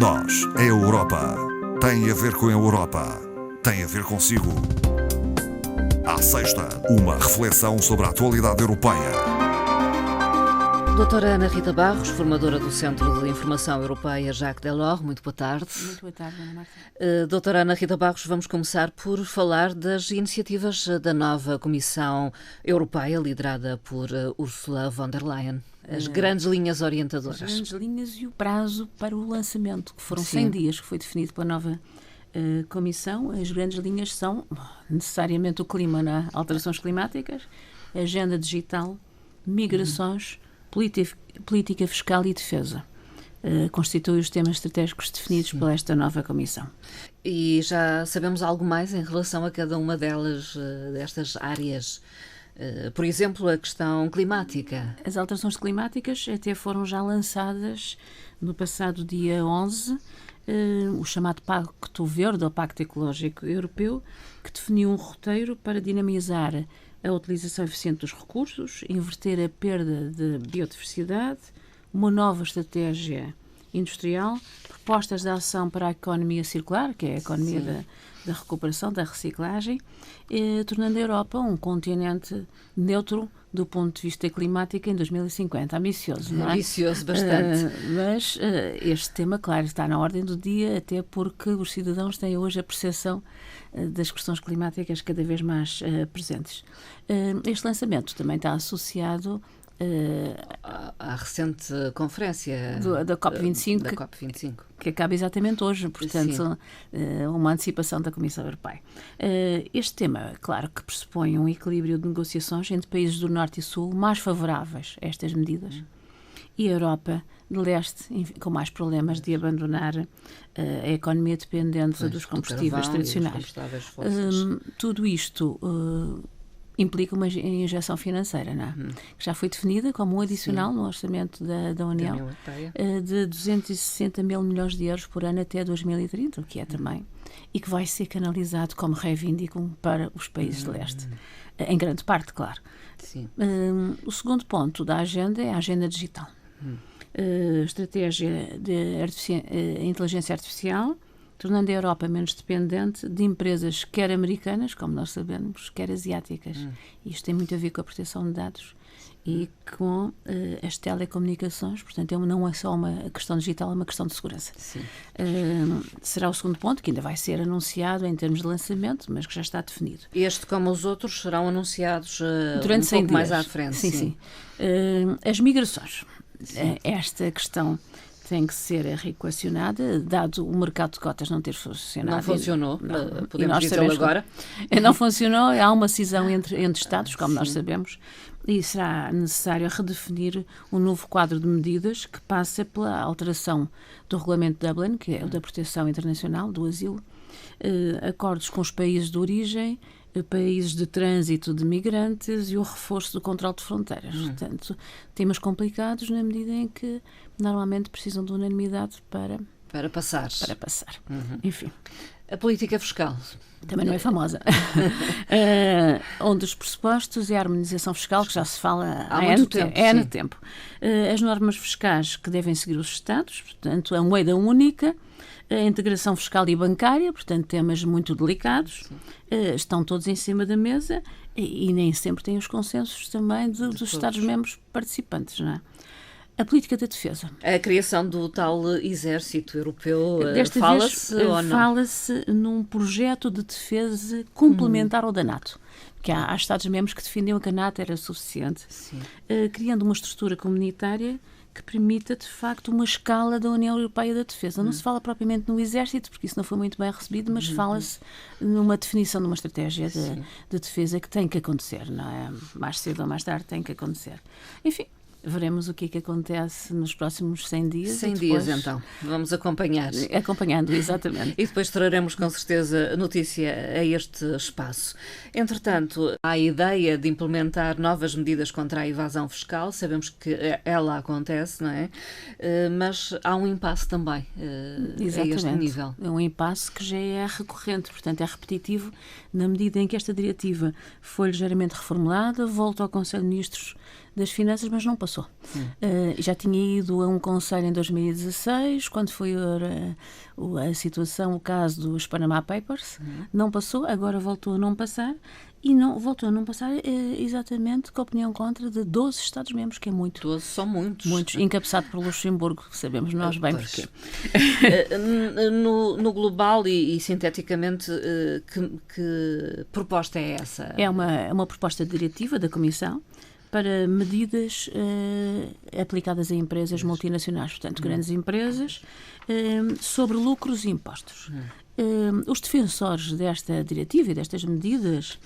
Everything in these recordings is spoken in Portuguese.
Nós, a Europa, tem a ver com a Europa, tem a ver consigo. À sexta, uma reflexão sobre a atualidade europeia. Doutora Ana Rita Barros, formadora do Centro de Informação Europeia Jacques Delors, muito boa tarde. Muito boa tarde, Ana Marta. Doutora Ana Rita Barros, vamos começar por falar das iniciativas da nova Comissão Europeia, liderada por Ursula von der Leyen. As grandes linhas orientadoras. As grandes linhas e o prazo para o lançamento, que foram 100 dias, que foi definido pela nova Comissão. As grandes linhas são necessariamente o clima, né? Alterações climáticas, agenda digital, migrações, política fiscal e defesa. Constituem os temas estratégicos definidos por esta nova Comissão. E já sabemos algo mais em relação a cada uma delas, destas áreas? Por exemplo, a questão climática. As alterações climáticas até foram já lançadas no passado dia 11, o chamado Pacto Verde, ou Pacto Ecológico Europeu, que definiu um roteiro para dinamizar a utilização eficiente dos recursos, inverter a perda de biodiversidade, uma nova estratégia industrial, propostas de ação para a economia circular, que é a economia da recuperação, da reciclagem, tornando a Europa um continente neutro do ponto de vista climático em 2050. Ambicioso, não é? Ambicioso, bastante. Mas este tema, claro, está na ordem do dia, até porque os cidadãos têm hoje a percepção das questões climáticas cada vez mais presentes. Este lançamento também está associado à recente conferência da COP25, que acaba exatamente hoje, portanto, uma antecipação da Comissão Europeia. Este tema, claro, que pressupõe um equilíbrio de negociações entre países do Norte e Sul mais favoráveis a estas medidas e a Europa de Leste com mais problemas de abandonar a economia dependente dos combustíveis tradicionais. Tudo isto implica uma injeção financeira, não é? Que já foi definida como um adicional no orçamento da União de 260 mil milhões de euros por ano até 2030, o que é também, e que vai ser canalizado como reivindicam para os países de leste. Em grande parte, claro. O segundo ponto da agenda é a agenda digital. Estratégia de inteligência artificial, tornando a Europa menos dependente de empresas quer americanas, como nós sabemos, quer asiáticas. Isto tem muito a ver com a proteção de dados e com as telecomunicações, portanto não é só uma questão digital, é uma questão de segurança. Será o segundo ponto, que ainda vai ser anunciado em termos de lançamento, mas que já está definido. Este, como os outros, serão anunciados durante 100 dias. Mais à frente. Sim. As migrações. Esta questão tem que ser reequacionada, dado o mercado de cotas não ter funcionado. Não funcionou, podemos dizê-lo agora. Não funcionou, há uma cisão entre Estados, como nós sabemos, e será necessário redefinir um novo quadro de medidas que passa pela alteração do Regulamento de Dublin, que é o da proteção internacional, do asilo, acordos com os países de origem, países de trânsito de migrantes e o reforço do controle de fronteiras. Portanto, temas complicados na medida em que normalmente precisam de unanimidade para passar. Enfim. A política fiscal. Também não é famosa. Um dos pressupostos é a harmonização fiscal, que já se fala há muito tempo. As normas fiscais que devem seguir os Estados, portanto, a moeda única, a integração fiscal e bancária, portanto, temas muito delicados, estão todos em cima da mesa e nem sempre têm os consensos também dos Estados-membros participantes, não é? A política da defesa. A criação do tal exército europeu, fala-se ou não? Fala-se num projeto de defesa complementar ao da NATO. Que há Estados-membros que defendiam que a NATO era suficiente, criando uma estrutura comunitária que permita, de facto, uma escala da União Europeia da Defesa. Não se fala propriamente no exército, porque isso não foi muito bem recebido, mas fala-se numa definição de uma estratégia de defesa que tem que acontecer, não é? Mais cedo ou mais tarde tem que acontecer. Enfim, veremos o que é que acontece nos próximos 100 dias. 100 dias, então. Vamos acompanhar. Acompanhando, exatamente. E depois traremos, com certeza, notícia a este espaço. Entretanto, há a ideia de implementar novas medidas contra a evasão fiscal. Sabemos que ela acontece, não é? Mas há um impasse também a este nível. É um impasse que já é recorrente, portanto é repetitivo, na medida em que esta diretiva foi ligeiramente reformulada, volta ao Conselho de Ministros das Finanças, mas não passou. Já tinha ido a um conselho em 2016, quando foi a situação, o caso dos Panama Papers, não passou, agora voltou a não passar, e voltou a não passar exatamente com a opinião contra de 12 Estados-membros, que é muito. 12 são muitos. Muitos, encabeçado por Luxemburgo, sabemos nós bem porquê. No global e sinteticamente, que proposta é essa? É uma proposta diretiva da Comissão para medidas aplicadas a empresas multinacionais, portanto, grandes empresas, sobre lucros e impostos. Os defensores desta diretiva e destas medidas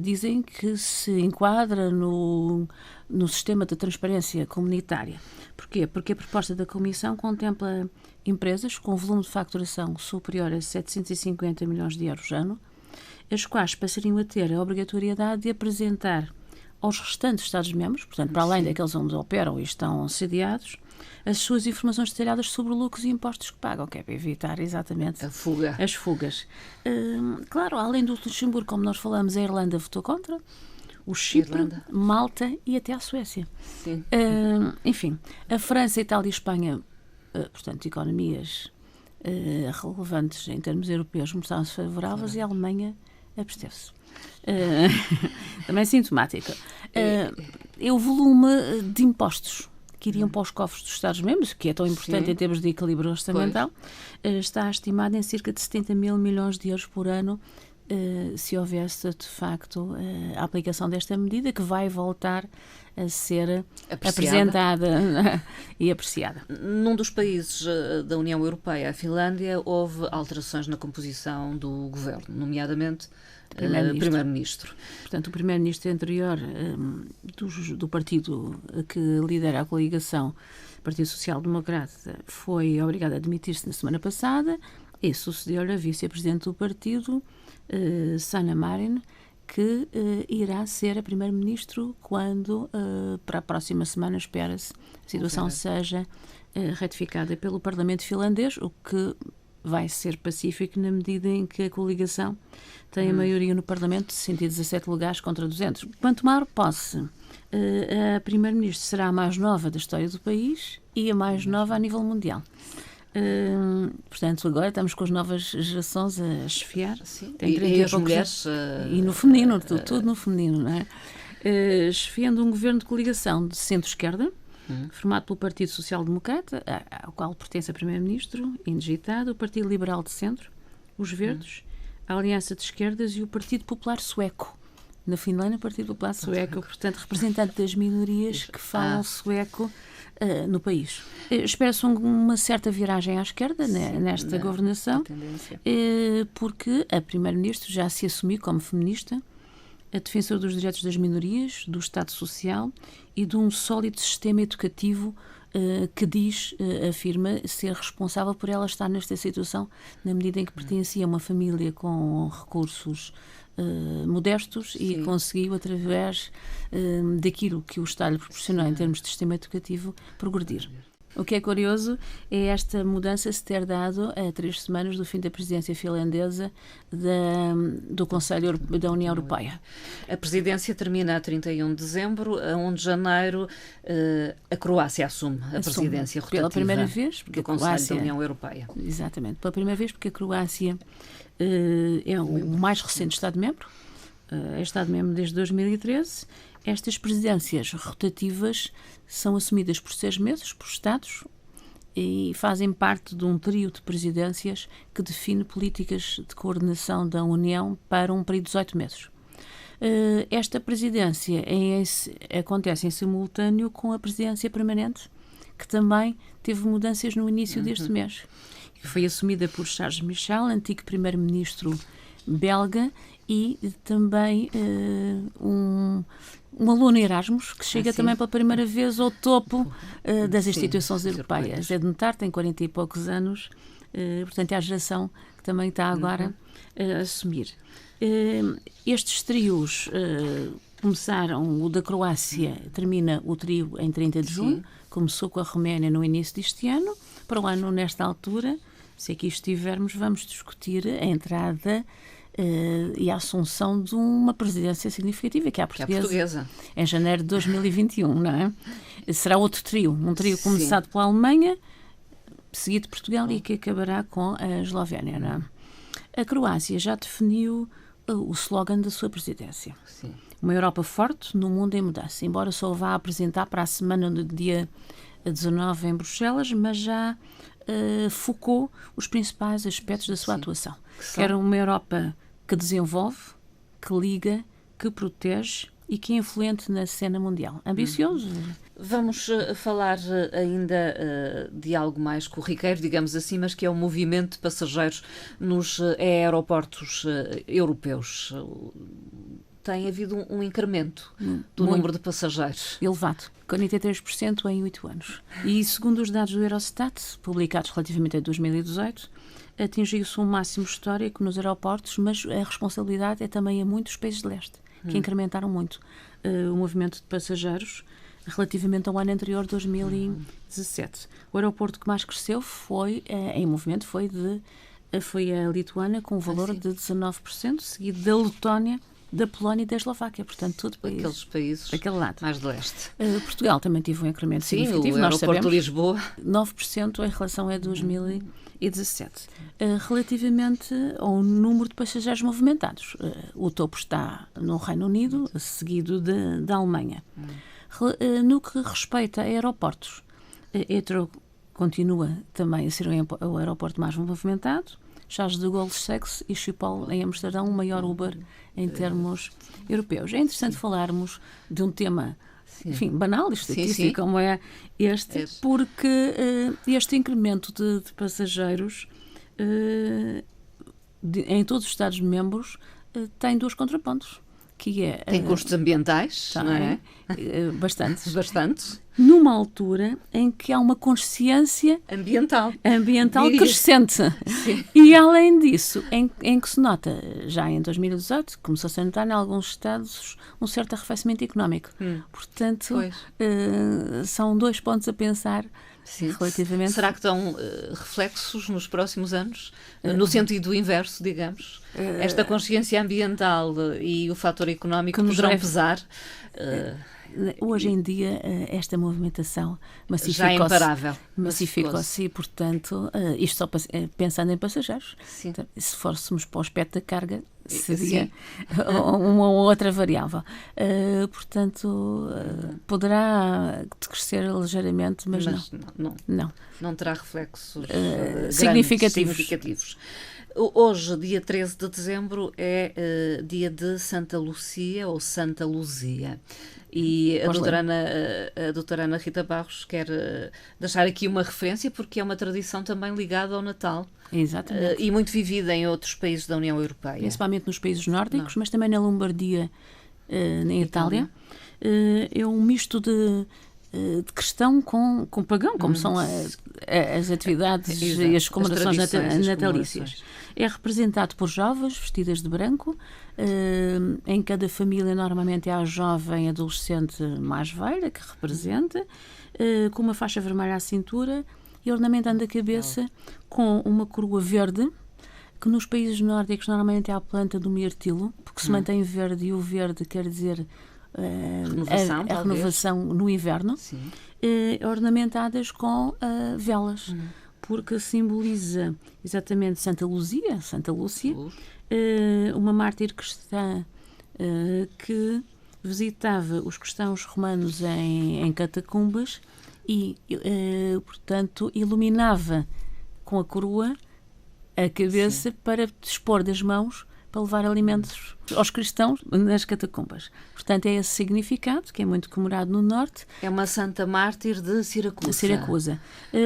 dizem que se enquadra no sistema de transparência comunitária. Porquê? Porque a proposta da Comissão contempla empresas com volume de faturação superior a 750 milhões de euros ano, as quais passariam a ter a obrigatoriedade de apresentar aos restantes Estados-membros, portanto, para além daqueles onde operam e estão sediados, as suas informações detalhadas sobre lucros e impostos que pagam, que é para evitar exatamente as fugas. Claro, além do Luxemburgo, como nós falamos, a Irlanda votou contra, o Chipre, Malta e até a Suécia. Sim. Enfim, a França, Itália e Espanha, portanto, economias relevantes em termos europeus, mostraram-se favoráveis, e a Alemanha absteve-se. Também sintomática. É o volume de impostos que iriam para os cofres dos Estados-membros, que é tão importante em termos de equilíbrio orçamental, está estimado em cerca de 70 mil milhões de euros por ano, se houvesse, de facto, a aplicação desta medida, que vai voltar a ser apresentada e apreciada. Num dos países da União Europeia, a Finlândia, houve alterações na composição do governo, nomeadamente Primeiro-Ministro. Portanto, o Primeiro-Ministro anterior do partido que lidera a coligação, Partido Social Democrata, foi obrigado a demitir-se na semana passada e sucedeu-lhe a vice-presidente do partido, Sanna Marin, que irá ser a Primeiro-Ministro quando, para a próxima semana, espera-se, a situação seja ratificada pelo Parlamento finlandês, o que vai ser pacífico na medida em que a coligação tem a maioria no Parlamento de 117 lugares contra 200. Quando tomar posse, a Primeira-Ministra será a mais nova da história do país e a mais nova a nível mundial. Portanto, agora estamos com as novas gerações a chefiar. E as mulheres... E no feminino, tudo no feminino, não é? Chefiando um governo de coligação de centro-esquerda, formado pelo Partido Social Democrata, ao qual pertence a Primeiro-Ministro, indigitado, o Partido Liberal de Centro, os Verdes, a Aliança de Esquerdas e o Partido Popular Sueco. Na Finlândia, o Partido Popular Sueco, portanto, representante das minorias que falam sueco no país. Espera-se uma certa viragem à esquerda nesta governação, porque a Primeiro-Ministro já se assumiu como feminista, a defensora dos direitos das minorias, do Estado Social e de um sólido sistema educativo que afirma ser responsável por ela estar nesta situação, na medida em que pertencia a uma família com recursos modestos e conseguiu, através daquilo que o Estado lhe proporcionou em termos de sistema educativo, progredir. O que é curioso é esta mudança se ter dado a 3 semanas do fim da presidência finlandesa do Conselho da União Europeia. A presidência termina a 31 de dezembro, a 1 de janeiro a Croácia assume a presidência rotativa pela primeira vez, porque do Conselho da União Europeia. Exatamente, pela primeira vez, porque a Croácia é o mais recente Estado-membro, é Estado-membro desde 2013. Estas presidências rotativas são assumidas por 6 meses por Estados e fazem parte de um trio de presidências que define políticas de coordenação da União para um período de 18 meses. Esta presidência acontece em simultâneo com a presidência permanente, que também teve mudanças no início deste mês. Foi assumida por Charles Michel, antigo primeiro-ministro belga, e também um aluno Erasmus, que chega também pela primeira vez ao topo das instituições europeias. É de notar, tem 40 e poucos anos, portanto é a geração que também está agora a assumir. Estes trios começaram, o da Croácia termina o trio em 30 de junho, começou com a Roménia no início deste ano. Para o ano, nesta altura, se aqui estivermos, vamos discutir a entrada e a assunção de uma presidência significativa, que é a portuguesa, em janeiro de 2021, não é? Será outro trio, um trio começado pela Alemanha, seguido de Portugal e que acabará com a Eslovénia, não é? A Croácia já definiu o slogan da sua presidência. Sim. Uma Europa forte no mundo em mudança, embora só vá apresentar para a semana do dia 19 em Bruxelas, mas já focou os principais aspectos da sua atuação. Quer uma Europa que desenvolve, que liga, que protege e que é influente na cena mundial. Ambicioso? Vamos falar ainda de algo mais corriqueiro, digamos assim, mas que é o movimento de passageiros nos aeroportos europeus. Tem havido um incremento do número de passageiros. Elevado, 43% em 8 anos. E segundo os dados do Eurostat, publicados relativamente a 2018, atingiu-se um máximo histórico nos aeroportos, mas a responsabilidade é também a muitos países de leste, que incrementaram muito o movimento de passageiros relativamente ao ano anterior, 2017. O aeroporto que mais cresceu em movimento foi a Lituânia, com um valor de 19%, seguido da Letónia, da Polónia e da Eslováquia, portanto, tudo aqueles países daquele lado. Mais de leste. Portugal também teve um incremento significativo, o nós aeroporto sabemos, de Lisboa. 9% em relação a 2017. Relativamente ao número de passageiros movimentados, o topo está no Reino Unido, seguido da Alemanha. No que respeita a aeroportos, Heathrow continua também a ser o aeroporto mais movimentado, Charles de Gaulle segue-se e Schiphol em Amsterdão, o maior Uber em termos europeus. É interessante falarmos de um tema, enfim, banal e estatístico, como é este, porque este incremento de passageiros em todos os Estados-membros tem 2 contrapontos. Que é, tem custos ambientais, não é? Bastantes. Bastantes. Numa altura em que há uma consciência ambiental crescente. Sim. E, além disso, em que se nota, já em 2018, começou-se a notar em alguns estados um certo arrefecimento económico. Portanto, são 2 pontos a pensar. Sim. Relativamente. Será que estão reflexos nos próximos anos? No sentido inverso, digamos? Esta consciência ambiental e o fator económico poderão pesar? Hoje em dia, esta movimentação já é imparável. Massificou-se e, portanto, isto só pensando em passageiros. Sim. Então, se fôssemos para o aspecto da carga, seria uma ou outra variável. Portanto, poderá crescer ligeiramente, mas não terá reflexos significativos. Hoje, dia 13 de dezembro, dia de Santa Lucia ou Santa Luzia. E a doutora Ana Rita Barros quer deixar aqui uma referência, porque é uma tradição também ligada ao Natal. Exatamente. E muito vivida em outros países da União Europeia. Principalmente nos países nórdicos, mas também na Lombardia, na Itália. É um misto de cristão com pagão, como são as atividades e as comemorações natalícias. É representado por jovens vestidas de branco. Em cada família normalmente é a jovem adolescente mais velha que representa, com uma faixa vermelha à cintura e ornamentando a cabeça com uma coroa verde, que nos países nórdicos normalmente é a planta do mirtilo, porque se mantém verde, e o verde quer dizer a renovação no inverno, ornamentadas com velas, porque simboliza exatamente Santa Lúcia, uma mártir cristã que visitava os cristãos romanos em catacumbas e, portanto, iluminava com a coroa a cabeça para dispor das mãos para levar alimentos aos cristãos nas catacumbas. Portanto, é esse significado, que é muito comemorado no Norte. É uma santa mártir de Siracusa.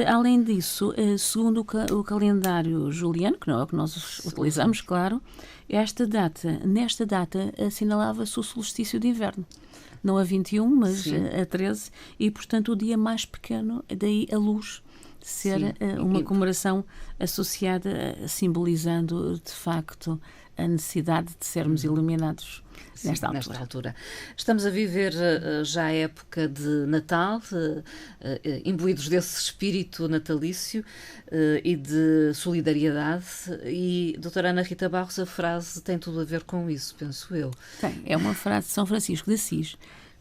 Além disso, segundo o calendário juliano, que não é o que nós utilizamos, claro, nesta data assinalava-se o solstício de inverno. Não a 21, mas a 13, e, portanto, o dia mais pequeno, daí a luz ser uma comemoração associada, simbolizando, de facto, a necessidade de sermos iluminados nesta altura. Estamos a viver já a época de Natal, imbuídos desse espírito natalício e de solidariedade, e, doutora Ana Rita Barros, a frase tem tudo a ver com isso, penso eu. Tem, é uma frase de São Francisco de Assis,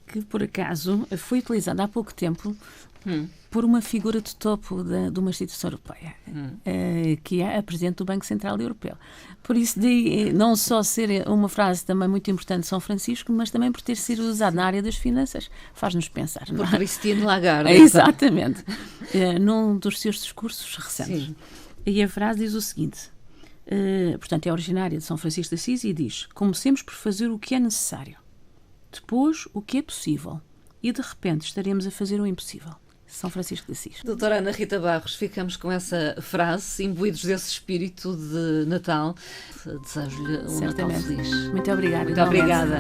que por acaso foi utilizada há pouco tempo por uma figura de topo de uma instituição europeia, que é a Presidente do Banco Central Europeu. Por isso, não só ser uma frase também muito importante de São Francisco, mas também por ter sido usada na área das finanças, faz-nos pensar. Por Christine Lagarde. Exatamente. Num dos seus discursos recentes. Sim. E a frase diz o seguinte, portanto, é originária de São Francisco de Assis e diz: comecemos por fazer o que é necessário, depois o que é possível, e de repente estaremos a fazer o impossível. São Francisco de Assis. Doutora Ana Rita Barros, ficamos com essa frase, imbuídos desse espírito de Natal. Desejo-lhe um Natal feliz. Muito obrigada. Muito obrigada.